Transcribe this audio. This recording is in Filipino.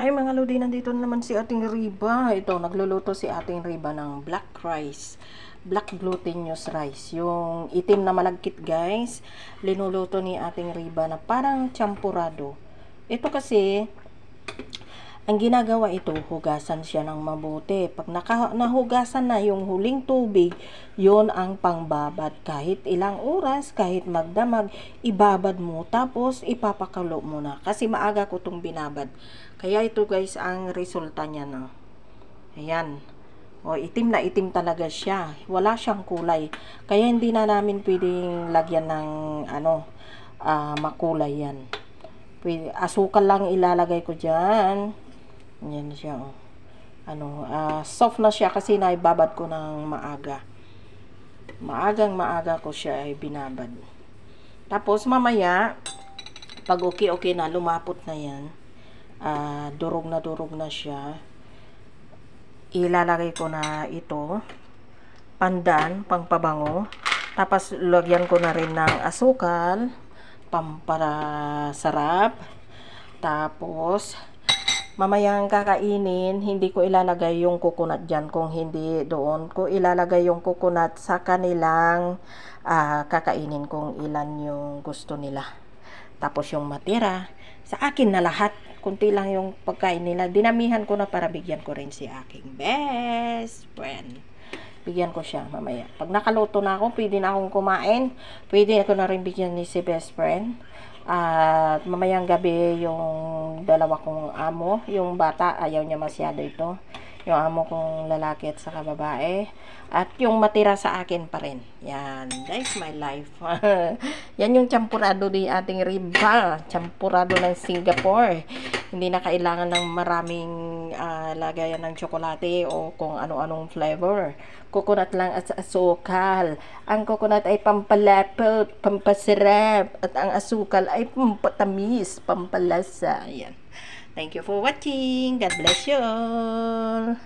Ay mga lodi, nandito na naman si ating Riba. Ito, nagluluto si ating Riba ng black rice. Black glutinous rice. Yung itim na malagkit guys. Linuluto ni ating Riba na parang champurado. Ito kasi, ang ginagawa ito, hugasan siya ng mabuti. Pag nahugasan na yung huling tubig, yon ang pangbabad. Kahit ilang oras, kahit magdamag, ibabad mo. Tapos, ipapakulo mo na. Kasi maaga ko itong binabad. Kaya ito guys, ang resulta niya na. Ayan. O, itim na itim talaga siya. Wala siyang kulay. Kaya hindi na namin pwedeng lagyan ng makulay yan. Asukal lang ilalagay ko dyan. Yan siya, oh. Soft na siya kasi naibabad ko ng maaga. Maaga ko siya ay binabad. Tapos mamaya, pag okay na, lumapot na yan. Durog na siya. Ilalagay ko na ito. Pandan, pangpabango. Tapos lagyan ko na rin ng asukal. Pampasarap. Tapos, mamayang kakainin, hindi ko ilalagay yung coconut dyan. Kung hindi doon ko ilalagay yung coconut sa kanilang kakainin kung ilan yung gusto nila. Tapos yung matira, sa akin na lahat. Kunti lang yung pagkain nila. Dinamihan ko na para bigyan ko rin si aking best friend. Bigyan ko siya mamaya. Pag nakaluto na ako, pwede na akong kumain. Pwede ako na rin bigyan ni si best friend. At mamayang gabi yung dalawa kong amo, yung bata, ayaw niya masyado ito. Yung amo kong lalaki at saka babae. At yung matira sa akin pa rin. Yan, that's my life. Yan yung champurado ni ating Riba. Champurado ng Singapore. Hindi na kailangan ng maraming lagayan ng tsokolate o kung ano-anong flavor. Coconut lang at asukal. Ang coconut ay pampalapot, pampasarap. At ang asukal ay pampatamis, pampalasa. Ayan. Thank you for watching. God bless you all.